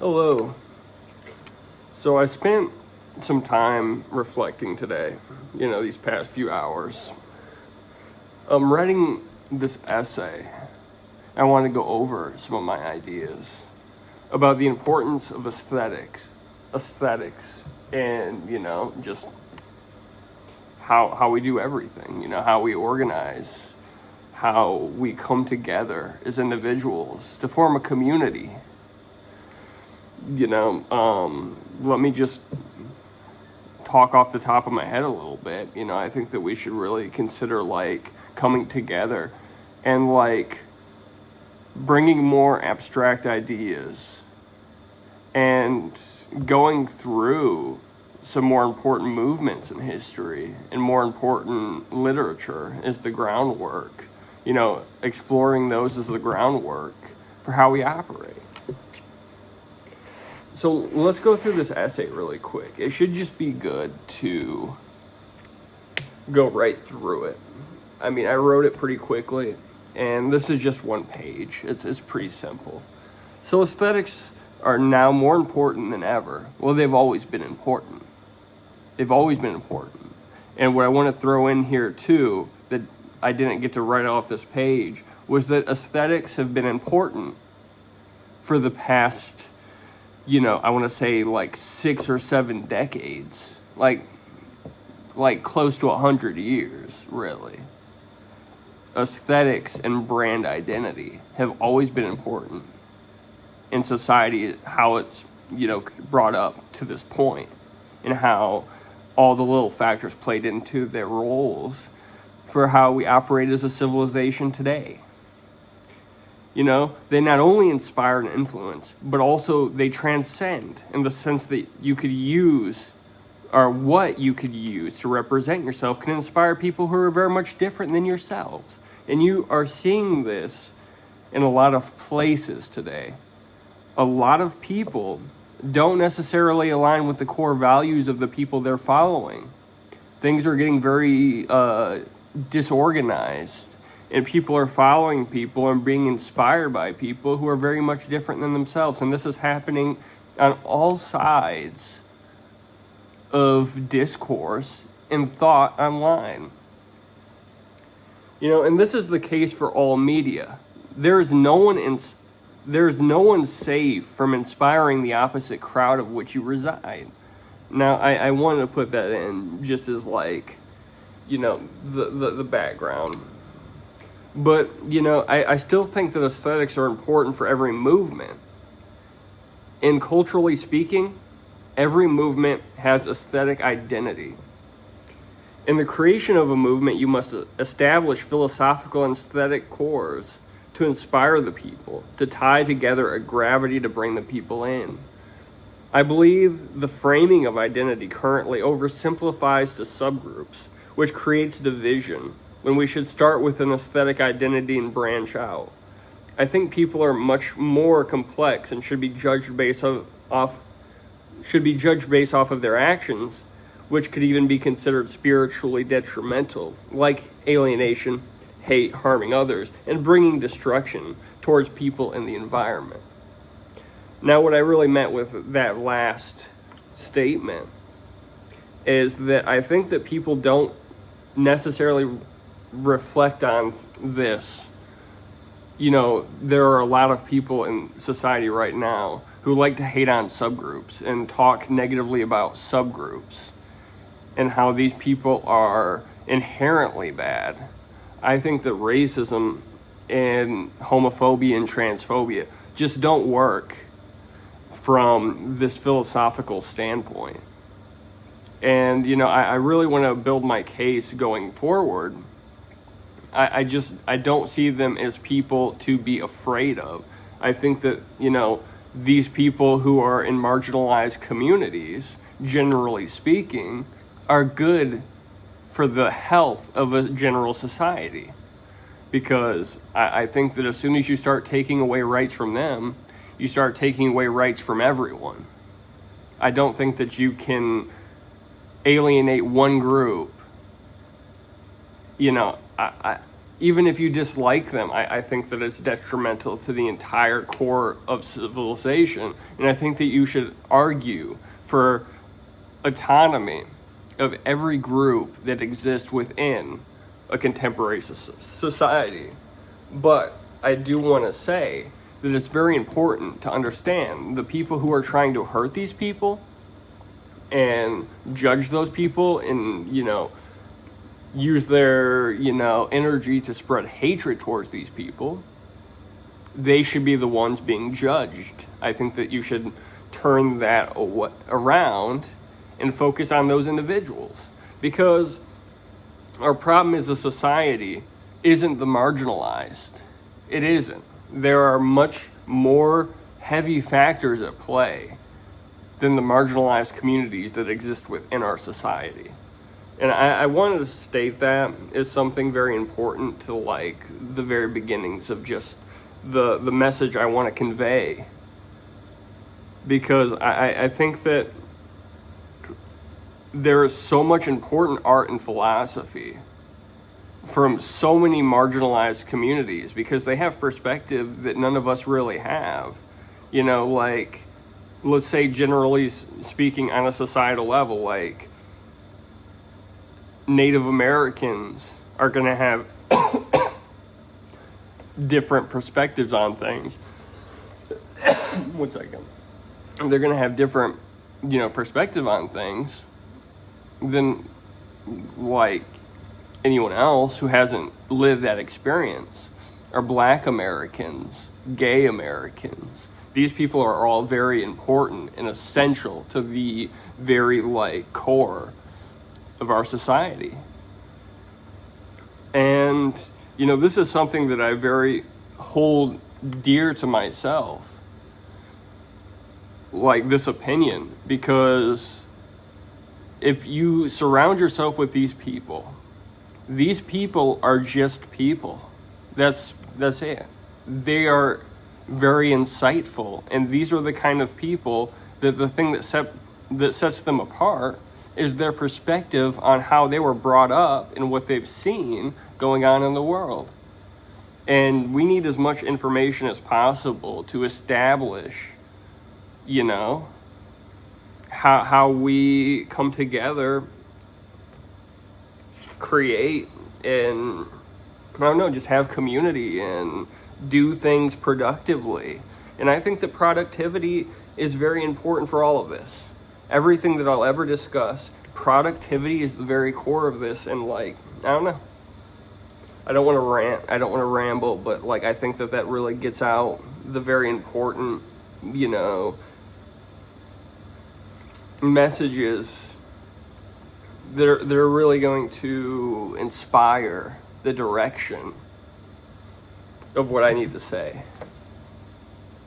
Hello. So I spent some time reflecting today, these past few hours. I'm writing this essay. I want to go over some of my ideas about the importance of aesthetics, and, just how we do everything, how we organize, how we come together as individuals to form a community. Let me just talk off the top of my head a little bit. I think that we should really consider coming together and bringing more abstract ideas and going through some more important movements in history and more important literature as the groundwork, exploring those as the groundwork for how we operate. So let's go through this essay really quick. It should just be good to go right through it. I mean, I wrote it pretty quickly, and this is just one page. It's pretty simple. So aesthetics are now more important than ever. Well, they've always been important. And what I want to throw in here too, that I didn't get to write off this page, was that aesthetics have been important for the past, I want to say 6 or 7 decades, like close to 100 years, really. Aesthetics and brand identity have always been important in society, how it's, brought up to this point, and how all the little factors played into their roles for how we operate as a civilization today. They not only inspire and influence, but also they transcend in the sense that you could use, or what you could use to represent yourself can inspire people who are very much different than yourselves. And you are seeing this in a lot of places today. A lot of people don't necessarily align with the core values of the people they're following. Things are getting very disorganized. And people are following people and being inspired by people who are very much different than themselves. And this is happening on all sides of discourse and thought online. And this is the case for all media. There's no one safe from inspiring the opposite crowd of which you reside. Now, I wanted to put that in just as the background. But, I still think that aesthetics are important for every movement. And culturally speaking, every movement has aesthetic identity. In the creation of a movement, you must establish philosophical and aesthetic cores to inspire the people, to tie together a gravity to bring the people in. I believe the framing of identity currently oversimplifies to subgroups, which creates division, when we should start with an aesthetic identity and branch out. I think people are much more complex and should be judged based off of their actions, which could even be considered spiritually detrimental, like alienation, hate, harming others, and bringing destruction towards people and the environment. Now, what I really meant with that last statement is that I think that people don't necessarily reflect on this. There are a lot of people in society right now who like to hate on subgroups and talk negatively about subgroups and how these people are inherently bad. I think that racism and homophobia and transphobia just don't work from this philosophical standpoint. And, I really want to build my case going forward. I don't see them as people to be afraid of. I think that, these people who are in marginalized communities, generally speaking, are good for the health of a general society. Because I think that as soon as you start taking away rights from them, you start taking away rights from everyone. I don't think that you can alienate one group. even if you dislike them, I think that it's detrimental to the entire core of civilization. And I think that you should argue for autonomy of every group that exists within a contemporary society. But I do want to say that it's very important to understand the people who are trying to hurt these people and judge those people and, use their, energy to spread hatred towards these people. They should be the ones being judged. I think that you should turn that around and focus on those individuals, because our problem as a society isn't the marginalized. It isn't. There are much more heavy factors at play than the marginalized communities that exist within our society. And I wanted to state that as something very important to the very beginnings of just the message I want to convey. Because I think that there is so much important art and philosophy from so many marginalized communities, because they have perspective that none of us really have. Let's say generally speaking on a societal level, Native Americans are going to have different perspectives on things. 1 second. They're going to have different, perspective on things than anyone else who hasn't lived that experience. Or Black Americans, gay Americans. These people are all very important and essential to the very core of our society. And this is something that I very hold dear to myself, this opinion, because if you surround yourself with these people are just people. That's it. They are very insightful, and these are the kind of people that the thing that sets them apart is their perspective on how they were brought up and what they've seen going on in the world. And we need as much information as possible to establish, how we come together, create, and just have community and do things productively. And I think that productivity is very important for all of this. Everything that I'll ever discuss, productivity is the very core of this. And I don't know. I don't want to rant. I don't want to ramble, but I think that really gets out the very important, messages that are really going to inspire the direction of what I need to say.